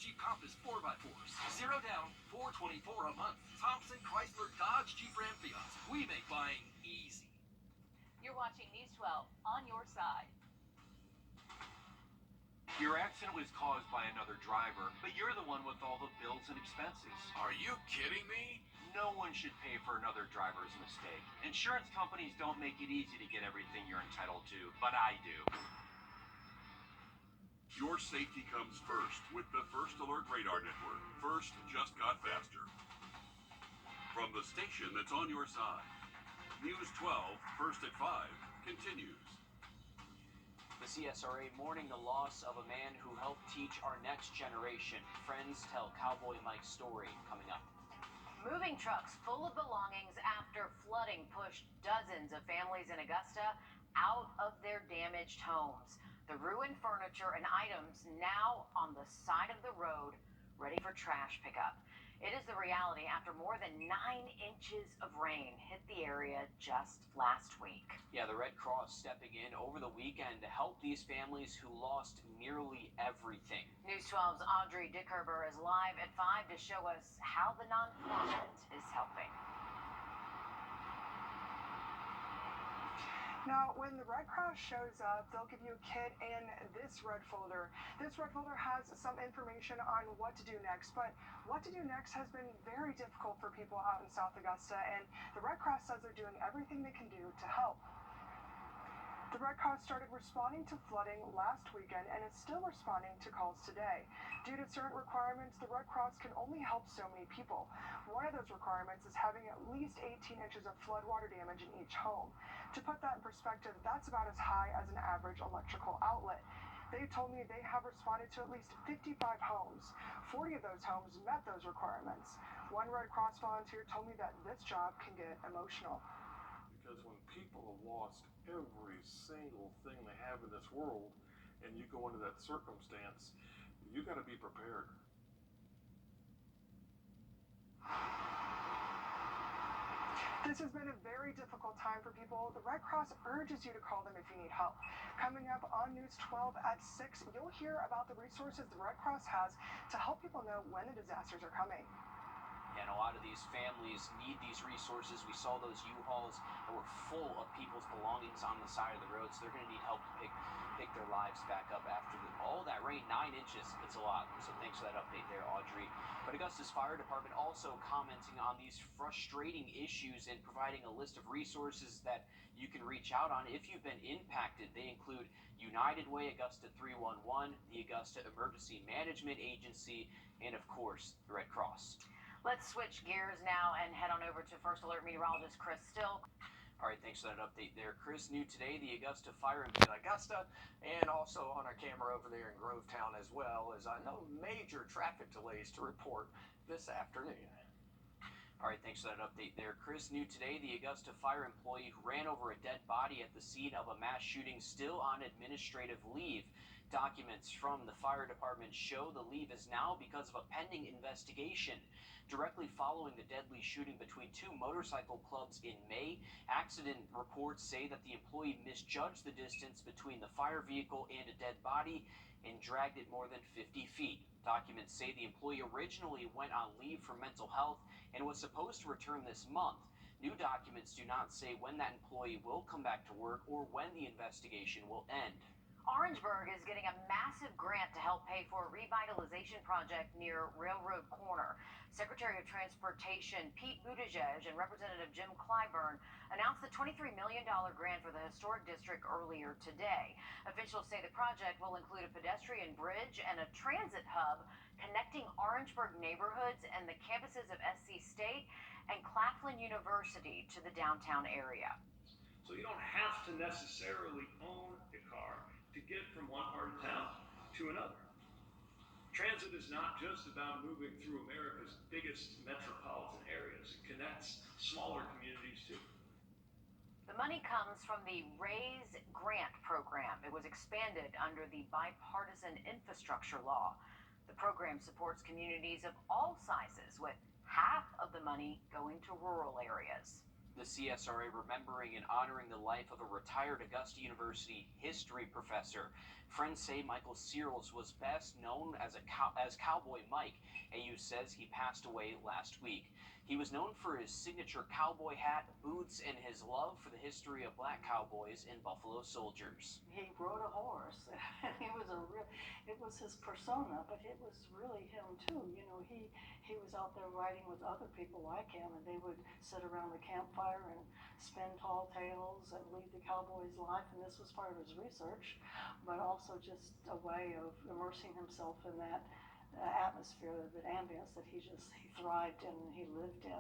Jeep Compass 4x4s. 0 down, $424 a month. Thompson, Chrysler, Dodge, Jeep, Ram, Fiat. We make buying easy. You're watching News 12 on your side. Your accident was caused by another driver, but you're the one with all the bills and expenses. Are you kidding me? No one should pay for another driver's mistake. Insurance companies don't make it easy to get everything you're entitled to, but I do. Your safety comes first with the First Alert Radar Network. First just got faster. From the station that's on your side, News 12, First at 5, continues. The CSRA mourning the loss of a man who helped teach our next generation. Friends tell Cowboy Mike's story coming up. Moving trucks full of belongings after flooding pushed dozens of families in Augusta out of their damaged homes. The ruined furniture and items now on the side of the road, ready for trash pickup. It is the reality after more than 9 inches of rain hit the area just last week. Yeah, the Red Cross stepping in over the weekend to help these families who lost nearly everything. News 12's Audrey Dickerber is live at 5 to show us how the nonprofit is helping. Now, when the Red Cross shows up, they'll give you a kit and this red folder. This red folder has some information on what to do next, but what to do next has been very difficult for people out in South Augusta, and the Red Cross says they're doing everything they can do to help. The Red Cross started responding to flooding last weekend and is still responding to calls today. Due to certain requirements, the Red Cross can only help so many people. One of those requirements is having at least 18 inches of floodwater damage in each home. To put that in perspective, that's about as high as an average electrical outlet. They told me they have responded to at least 55 homes. 40 of those homes met those requirements. One Red Cross volunteer told me that this job can get emotional. Because when people have lost every single thing they have in this world, and you go into that circumstance, you got to be prepared. This has been a very difficult time for people. The Red Cross urges you to call them if you need help. Coming up on News 12 at 6, you'll hear about the resources the Red Cross has to help people know when the disasters are coming. And a lot of these families need these resources. We saw those U-Hauls that were full of people's belongings on the side of the road, so they're going to need help to pick their lives back up after all that rain. 9 inches, it's a lot. So thanks for that update there, Audrey. But Augusta's Fire Department also commenting on these frustrating issues and providing a list of resources that you can reach out on if you've been impacted. They include United Way, Augusta 311, the Augusta Emergency Management Agency, and of course, the Red Cross. Let's switch gears now and head on over to First Alert meteorologist Chris Still. All right, thanks for that update there. Chris, new today, the Augusta Fire in Augusta, and also on our camera over there in Grovetown as well, as I know major traffic delays to report this afternoon. All right, thanks for that update there. Chris, new today, the Augusta fire employee who ran over a dead body at the scene of a mass shooting still on administrative leave. Documents from the fire department show the leave is now because of a pending investigation. Directly following the deadly shooting between 2 motorcycle clubs in May, accident reports say that the employee misjudged the distance between the fire vehicle and a dead body and dragged it more than 50 feet. Documents say the employee originally went on leave for mental health and was supposed to return this month. New documents do not say when that employee will come back to work or when the investigation will end. Orangeburg is getting a massive grant to help pay for a revitalization project near Railroad Corner. Secretary of Transportation Pete Buttigieg and Representative Jim Clyburn announced the $23 million grant for the historic district earlier today. Officials say the project will include a pedestrian bridge and a transit hub connecting Orangeburg neighborhoods and the campuses of SC State and Claflin University to the downtown area. So you don't have to necessarily own a car to get from one part of town to another. Transit is not just about moving through America's biggest metropolitan areas. It connects smaller communities too. The money comes from the RAISE grant program. It was expanded under the bipartisan infrastructure law. The program supports communities of all sizes, with half of the money going to rural areas. The CSRA remembering and honoring the life of a retired Augusta University history professor. Friends say Michael Searles was best known as Cowboy Mike. AU says he passed away last week. He was known for his signature cowboy hat, boots, and his love for the history of black cowboys and Buffalo Soldiers. He rode a horse. It was his persona, but it was really him too. You know, he was out there riding with other people like him, and they would sit around the campfire and spin tall tales and lead the cowboy's life, and this was part of his research, but also just a way of immersing himself in that atmosphere, that ambience that he thrived in and he lived in.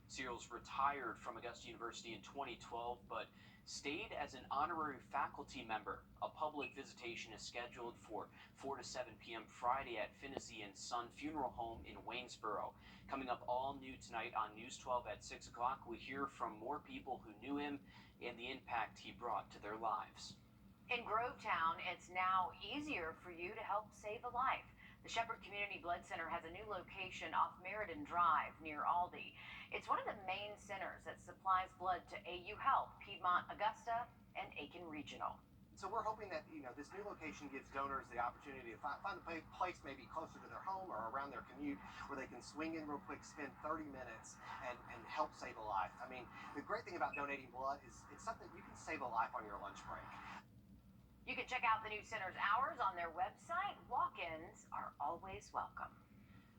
Searles retired from Augusta University in 2012, but stayed as an honorary faculty member. A public visitation is scheduled for 4 to 7 p.m. Friday at Finney and Son Funeral Home in Waynesboro. Coming up all new tonight on News 12 at 6 o'clock, we hear from more people who knew him and the impact he brought to their lives. In Grovetown, it's now easier for you to help save a life. The Shepherd Community Blood Center has a new location off Meriden Drive near Aldi. It's one of the main centers that supplies blood to AU Health, Piedmont, Augusta, and Aiken Regional. So we're hoping that, this new location gives donors the opportunity to find a place maybe closer to their home or around their commute where they can swing in real quick, spend 30 minutes, and help save a life. I mean, the great thing about donating blood is it's something you can save a life on your lunch break. You can check out the new center's hours on their website. Walk-ins are always welcome.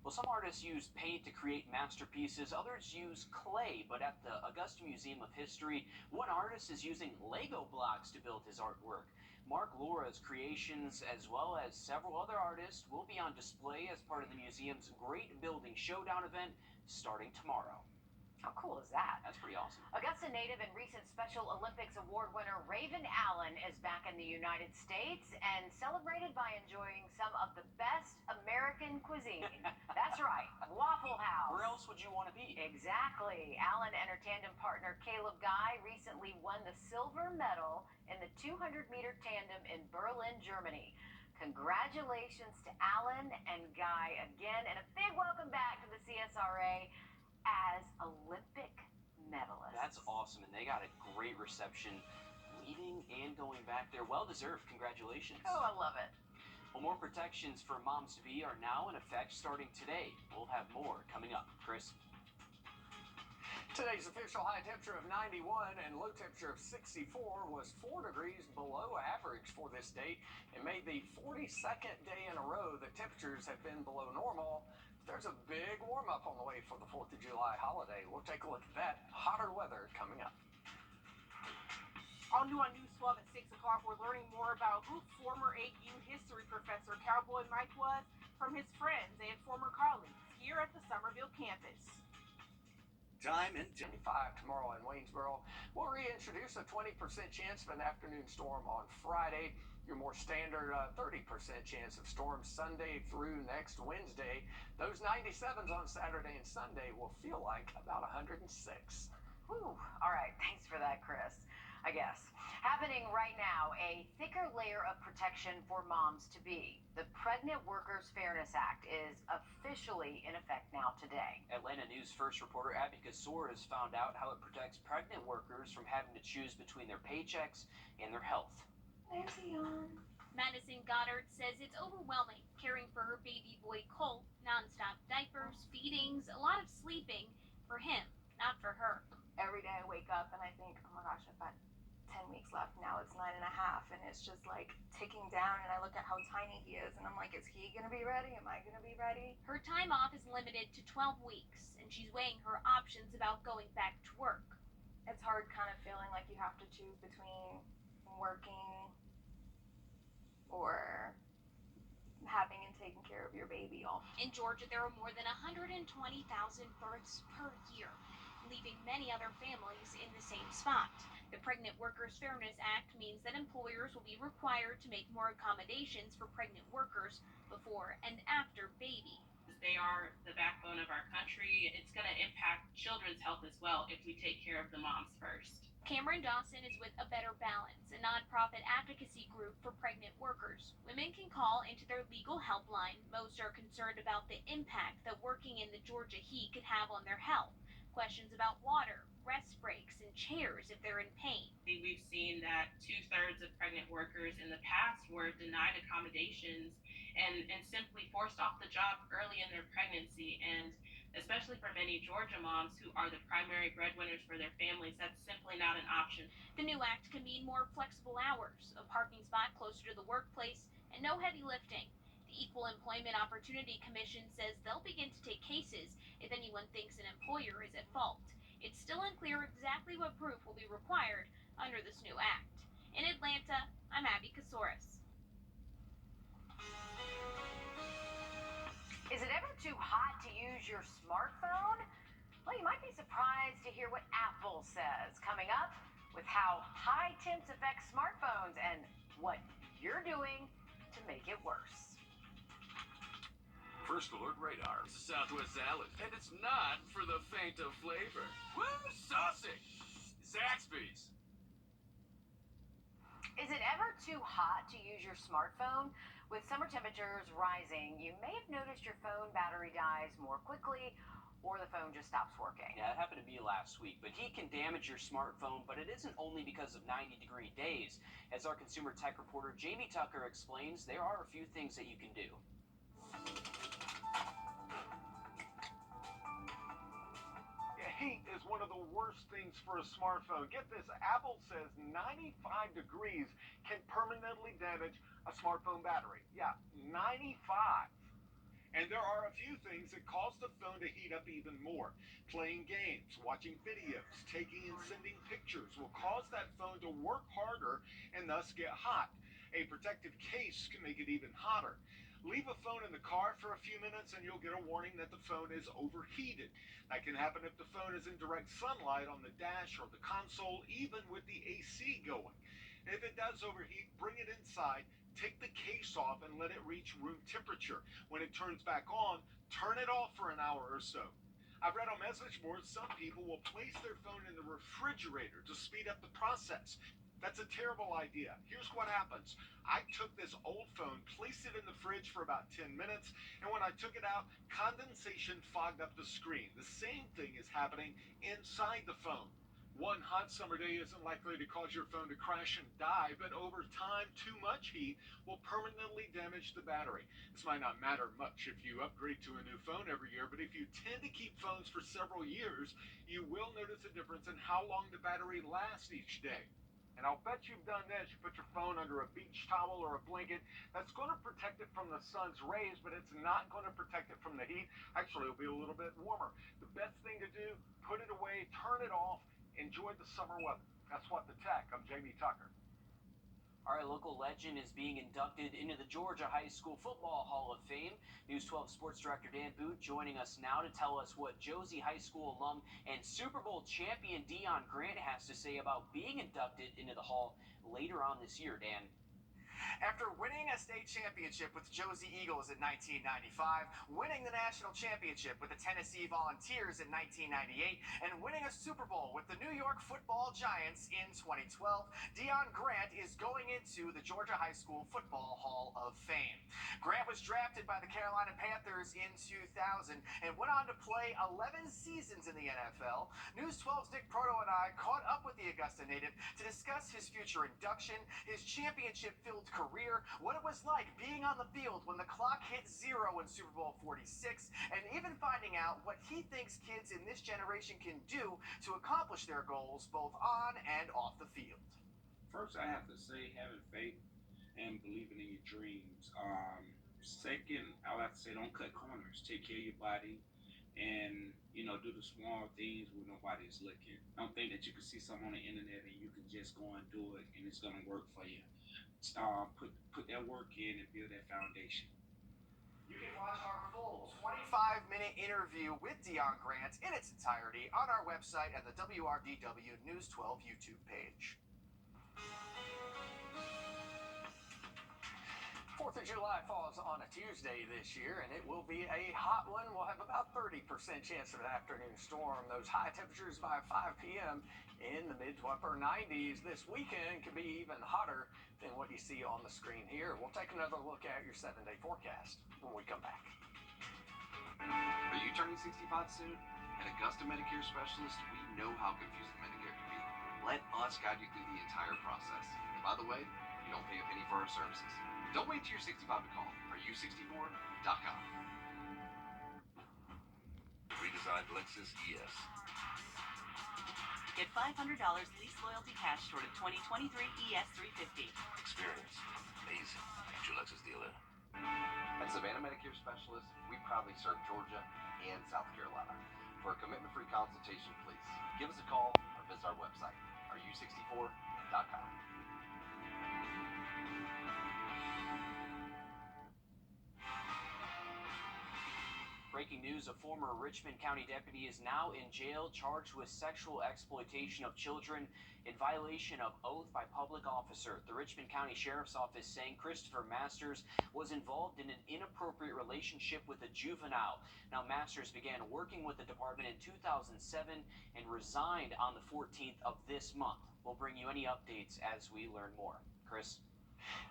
Well, some artists use paint to create masterpieces, others use clay, but at the Augusta Museum of History, one artist is using Lego blocks to build his artwork. Mark Laura's creations, as well as several other artists, will be on display as part of the museum's Great Building Showdown event starting tomorrow. How cool is that? That's pretty awesome. Augusta native and recent Special Olympics award winner Raven Allen is back in the United States and celebrated by enjoying some of the best American cuisine. That's right, Waffle House. Where else would you want to be? Exactly. Allen and her tandem partner Caleb Guy recently won the silver medal in the 200-meter tandem in Berlin, Germany. Congratulations to Allen and Guy again, and a big welcome back to the CSRA as Olympic medalists. That's awesome, and they got a great reception leaving and going back there. Well deserved. Congratulations. Oh, I love it. Well, more protections for moms-to-be are now in effect starting today. We'll have more coming up. Chris? Today's official high temperature of 91 and low temperature of 64 was 4 degrees below average for this date. It made the 42nd day in a row that temperatures have been below normal. There's a big warm-up on the way for the 4th of July holiday. We'll take a look at that hotter weather coming up. All new on News 12 at 6 o'clock, we're learning more about who former AU history professor Cowboy Mike was from his friends and former colleagues here at the Summerville campus. Time and 25 tomorrow in Waynesboro. We'll reintroduce a 20% chance of an afternoon storm on Friday. Your more standard 30% chance of storms Sunday through next Wednesday. Those 97s on Saturday and Sunday will feel like about 106. Whew. All right, thanks for that, Chris. I guess. Happening right now, a thicker layer of protection for moms-to-be. The Pregnant Workers Fairness Act is officially in effect now today. Atlanta News First reporter Abby Kasor has found out how it protects pregnant workers from having to choose between their paychecks and their health. Madison Goddard says it's overwhelming caring for her baby boy Colt. Non-stop diapers, feedings, a lot of sleeping for him, not for her. Every day I wake up and I think, oh my gosh, I've got 10 weeks left. Now it's 9.5, and it's just like ticking down, and I look at how tiny he is and I'm like, is he gonna be ready? Am I gonna be ready? Her time off is limited to 12 weeks, and she's weighing her options about going back to work. It's hard kind of feeling like you have to choose between working or having and taking care of your baby. In Georgia, there are more than 120,000 births per year, leaving many other families in the same spot. The Pregnant Workers Fairness Act means that employers will be required to make more accommodations for pregnant workers before and after baby. They are the backbone of our country. It's going to impact children's health as well if we take care of the moms first. Cameron Dawson is with A Better Balance, a nonprofit advocacy group for pregnant workers. Women can call into their legal helpline. Most are concerned about the impact that working in the Georgia heat could have on their health. Questions about water, rest breaks, and chairs if they're in pain. We've seen that 2/3 of pregnant workers in the past were denied accommodations and simply forced off the job early in their pregnancy. And especially for many Georgia moms who are the primary breadwinners for their families, that's simply not an option. The new act can mean more flexible hours, a parking spot closer to the workplace, and no heavy lifting. The Equal Employment Opportunity Commission says they'll begin to take cases if anyone thinks an employer is at fault. It's still unclear exactly what proof will be required under this new act. In Atlanta, I'm Abby Kasouris. Is it ever too hot to use your smartphone? Well, you might be surprised to hear what Apple says coming up with how high temps affect smartphones and what you're doing to make it worse. First Alert Radar. It's a Southwest salad, and it's not for the faint of flavor. Woo, saucy! Zaxby's. Is it ever too hot to use your smartphone? With summer temperatures rising, you may have noticed your phone battery dies more quickly or the phone just stops working. Yeah, that happened to me last week. But heat can damage your smartphone, but it isn't only because of 90-degree days. As our consumer tech reporter Jamie Tucker explains, there are a few things that you can do. Heat is one of the worst things for a smartphone. Get this, Apple says 95 degrees can permanently damage a smartphone battery. Yeah, 95. And there are a few things that cause the phone to heat up even more. Playing games, watching videos, taking and sending pictures will cause that phone to work harder and thus get hot. A protective case can make it even hotter. Leave a phone in the car for a few minutes and you'll get a warning that the phone is overheated. That can happen if the phone is in direct sunlight on the dash or the console, even with the AC going. And if it does overheat, bring it inside, take the case off and let it reach room temperature. When it turns back on, turn it off for an hour or so. I've read on message boards some people will place their phone in the refrigerator to speed up the process. That's a terrible idea. Here's what happens. I took this old phone, placed it in the fridge for about 10 minutes, and when I took it out, condensation fogged up the screen. The same thing is happening inside the phone. One hot summer day isn't likely to cause your phone to crash and die, but over time, too much heat will permanently damage the battery. This might not matter much if you upgrade to a new phone every year, but if you tend to keep phones for several years, you will notice a difference in how long the battery lasts each day. And I'll bet you've done this. You put your phone under a beach towel or a blanket. That's going to protect it from the sun's rays, but it's not going to protect it from the heat. Actually, it'll be a little bit warmer. The best thing to do, put it away, turn it off, enjoy the summer weather. That's What the Tech. I'm Jamie Tucker. Our local legend is being inducted into the Georgia High School Football Hall of Fame. News 12 Sports Director Dan Booth joining us now to tell us what Josie High School alum and Super Bowl champion Deion Grant has to say about being inducted into the Hall later on this year. Dan. After winning a state championship with Josie Eagles in 1995, winning the national championship with the Tennessee Volunteers in 1998, and winning a Super Bowl with the New York Football Giants in 2012, Deion Grant is going into the Georgia High School Football Hall of Fame. Grant was drafted by the Carolina Panthers in 2000 and went on to play 11 seasons in the NFL. News 12's Dick Proto and I caught up with the Augusta native to discuss his future induction, his championship-filled career, what it was like being on the field when the clock hit zero in Super Bowl 46, and even finding out what he thinks kids in this generation can do to accomplish their goals both on and off the field. First, I have to say having faith and believing in your dreams. Second, I would have to say don't cut corners. Take care of your body and, do the small things when nobody's looking. Don't think that you can see something on the internet and you can just go and do it and it's going to work for you. Put that work in and build that foundation. You can watch our full 25-minute interview with Deion Grant in its entirety on our website at the WRDW News 12 YouTube page. 4th of July falls on a Tuesday this year, and it will be a hot one. We'll have about 30% chance of an afternoon storm. Those high temperatures by 5 p.m. in the mid to upper 90s. This weekend could be even hotter than what you see on the screen here. We'll take another look at your 7-day forecast when we come back. Are you turning 65 soon? At Augusta Medicare Specialists, we know how confusing Medicare can be. Let us guide you through the entire process. And by the way, you don't pay a penny for our services. Don't wait till you're 65 to call. RU64.com. Redesigned Lexus ES. Get $500 lease loyalty cash toward a 2023 ES 350. Experience amazing at your Lexus dealer. At Savannah Medicare Specialists, we proudly serve Georgia and South Carolina. For a commitment-free consultation, please give us a call or visit our website, RU64.com. Breaking news, a former Richmond County deputy is now in jail charged with sexual exploitation of children in violation of oath by public officer. The Richmond County Sheriff's Office saying Christopher Masters was involved in an inappropriate relationship with a juvenile. Now, Masters began working with the department in 2007 and resigned on the 14th of this month. We'll bring you any updates as we learn more. Chris?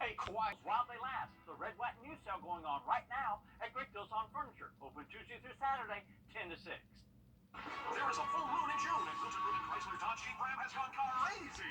Hey, quiet while they last. The Red, White, and New sale going on right now at Great Deals on Furniture. Open Tuesday through Saturday, 10 to 6. There is a full moon in June, and Wrdw Chrysler Dodge Jeep Ram has gone crazy.